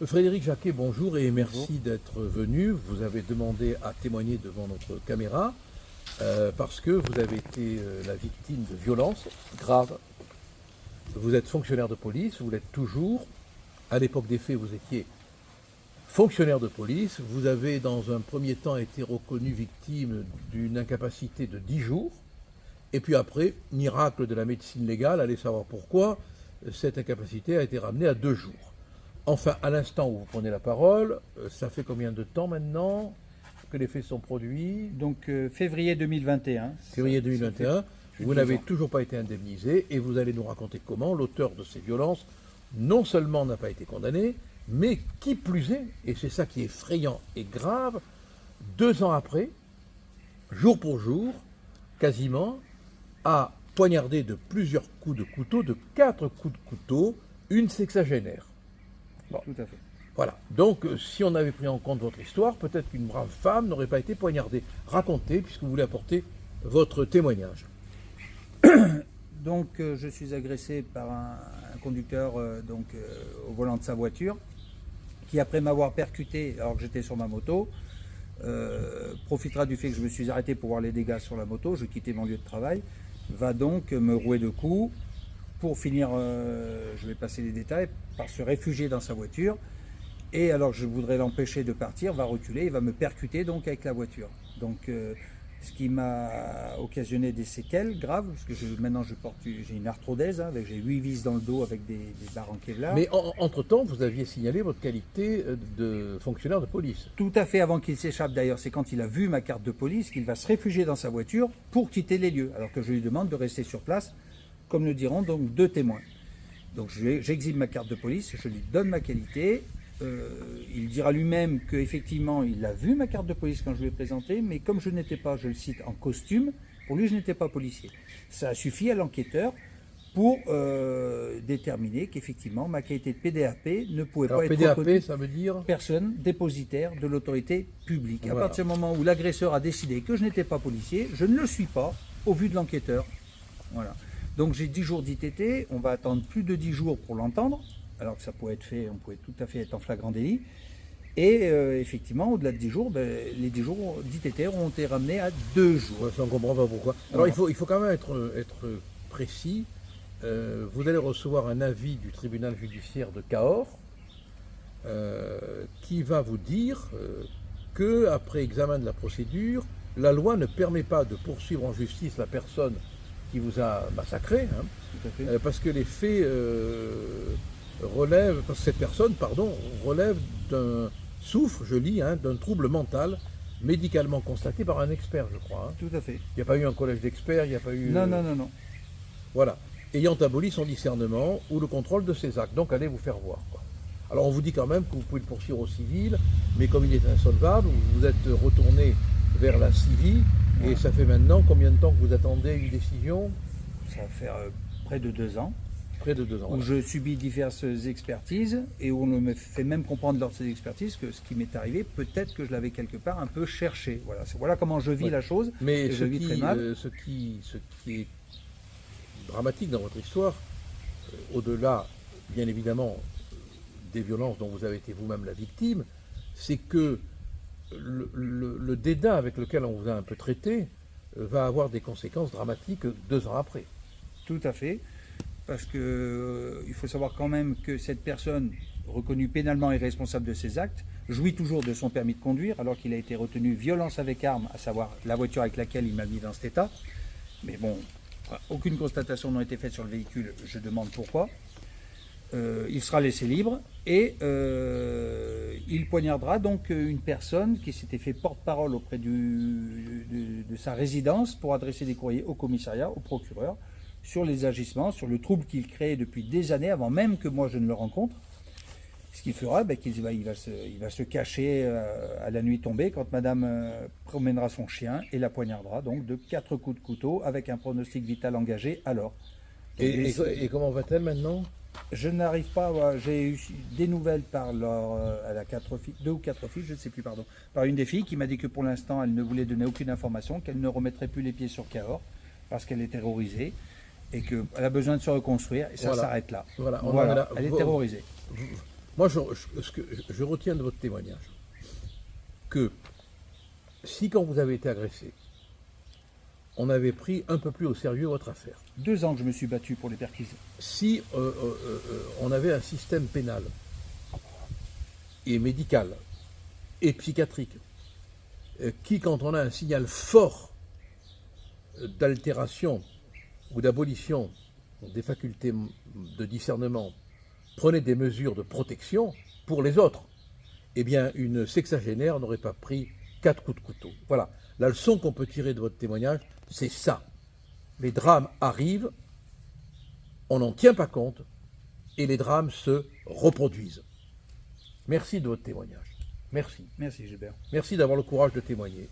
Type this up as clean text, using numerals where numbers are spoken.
Frédéric Jacquet, bonjour et Bonjour. merci d'être venu. Vous avez demandé à témoigner devant notre caméra parce que vous avez été la victime de violences graves. Vous êtes fonctionnaire de police, vous l'êtes toujours. À l'époque des faits, vous étiez fonctionnaire de police. Vous avez dans un premier temps été reconnu victime d'une incapacité de 10 jours. Et puis après, miracle de la médecine légale, allez savoir pourquoi, cette incapacité a été ramenée à 2 jours. Enfin, à l'instant où vous prenez la parole, ça fait combien de temps maintenant que les faits sont produits? Donc février 2021. Février 2021. Vous deux n'avez ans. toujours pas été indemnisé et vous allez nous raconter comment l'auteur de ces violences non seulement n'a pas été condamné, mais qui plus est, et c'est ça qui est effrayant et grave, 2 ans après, jour pour jour, quasiment, a poignardé de plusieurs coups de couteau, de 4 coups de couteau, une sexagénaire. Bon. Tout à fait. Voilà. Donc, si on avait pris en compte votre histoire, peut-être qu'une brave femme n'aurait pas été poignardée. Racontez, puisque vous voulez apporter votre témoignage. Donc je suis agressé par un conducteur au volant de sa voiture qui, après m'avoir percuté alors que j'étais sur ma moto, profitera du fait que je me suis arrêté pour voir les dégâts sur la moto, je quittais mon lieu de travail, va donc me rouer de coups pour finir, je vais passer les détails, par se réfugier dans sa voiture. Et alors que je voudrais l'empêcher de partir, va reculer et va me percuter donc avec la voiture. Donc ce qui m'a occasionné des séquelles graves, parce que maintenant j'ai une arthrodèse, hein, j'ai 8 vis dans le dos avec des barres en Kevlar. Mais entre-temps, vous aviez signalé votre qualité de fonctionnaire de police. Tout à fait avant qu'il s'échappe d'ailleurs, c'est quand il a vu ma carte de police qu'il va se réfugier dans sa voiture pour quitter les lieux, alors que je lui demande de rester sur place, comme le diront donc 2 témoins. Donc j'exhibe ma carte de police, je lui donne ma qualité. Il dira lui-même qu'effectivement il a vu ma carte de police quand je lui ai présenté, mais comme je n'étais pas, je le cite, en costume, pour lui je n'étais pas policier. Ça a suffi à l'enquêteur pour déterminer qu'effectivement ma qualité de PDAP ne pouvait Alors, pas être PDAP, reconnue ça veut dire personne dépositaire de l'autorité publique. Voilà. À partir du moment où l'agresseur a décidé que je n'étais pas policier, je ne le suis pas au vu de l'enquêteur. Voilà. Donc j'ai 10 jours d'ITT, on va attendre plus de 10 jours pour l'entendre, alors que ça pouvait être fait, on pouvait tout à fait être en flagrant délit. Et effectivement, au-delà de 10 jours, les 10 jours d'ITT ont été ramenés à 2 jours. Ouais, ça, on ne comprend pas pourquoi. Alors, il faut quand même être précis. Vous allez recevoir un avis du tribunal judiciaire de Cahors qui va vous dire que, après examen de la procédure, la loi ne permet pas de poursuivre en justice la personne qui vous a massacré, hein, Tout à fait. parce que les faits parce que cette personne, relève souffre, je lis, hein, d'un trouble mental médicalement constaté par un expert, je crois. Hein. Tout à fait. Il n'y a pas eu un collège d'experts, il n'y a pas eu... Non. Voilà. Ayant aboli son discernement ou le contrôle de ses actes. Donc allez vous faire voir, quoi. Alors on vous dit quand même que vous pouvez le poursuivre au civil, mais comme il est insolvable, vous êtes retourné vers la CIVI, et ça fait maintenant combien de temps que vous attendez une décision? Ça va faire près de 2 ans. Près de 2 ans. Où je subis diverses expertises et où on me fait même comprendre lors de ces expertises que ce qui m'est arrivé, peut-être que je l'avais quelque part un peu cherché. Voilà comment je vis la chose. Mais je vis très mal. Ce qui est dramatique dans votre histoire, au-delà, bien évidemment, des violences dont vous avez été vous-même la victime, c'est que le dédain avec lequel on vous a un peu traité va avoir des conséquences dramatiques 2 ans après. Tout à fait. Parce que il faut savoir quand même que cette personne, reconnue pénalement et responsable de ses actes, jouit toujours de son permis de conduire, alors qu'il a été retenu violence avec arme, à savoir la voiture avec laquelle il m'a mis dans cet état. Mais bon, aucune constatation n'a été faite sur le véhicule, je demande pourquoi. Il sera laissé libre et il poignardera donc une personne qui s'était fait porte-parole auprès de sa résidence pour adresser des courriers au commissariat, au procureur, sur les agissements, sur le trouble qu'il crée depuis des années, avant même que moi je ne le rencontre. Ce qu'il fera, il va se cacher à la nuit tombée quand madame promènera son chien et la poignardera donc de 4 coups de couteau avec un pronostic vital engagé alors. Et comment va-t-elle maintenant? Je n'arrive pas, j'ai eu des nouvelles par elle a 4 filles, 2 ou 4 filles, je ne sais plus, pardon, par une des filles qui m'a dit que pour l'instant elle ne voulait donner aucune information, qu'elle ne remettrait plus les pieds sur Cahors parce qu'elle est terrorisée et qu'elle a besoin de se reconstruire et ça s'arrête là. Voilà. Elle est terrorisée. Moi, je retiens de votre témoignage que si, quand vous avez été agressé, on avait pris un peu plus au sérieux votre affaire, 2 ans que je me suis battu pour les perquises. si on avait un système pénal et médical et psychiatrique qui, quand on a un signal fort d'altération ou d'abolition des facultés de discernement, prenait des mesures de protection pour les autres, eh bien, une sexagénaire n'aurait pas pris 4 coups de couteau. Voilà. La leçon qu'on peut tirer de votre témoignage, c'est ça. Les drames arrivent, on n'en tient pas compte, et les drames se reproduisent. Merci de votre témoignage. Merci. Merci Gilbert. Merci d'avoir le courage de témoigner.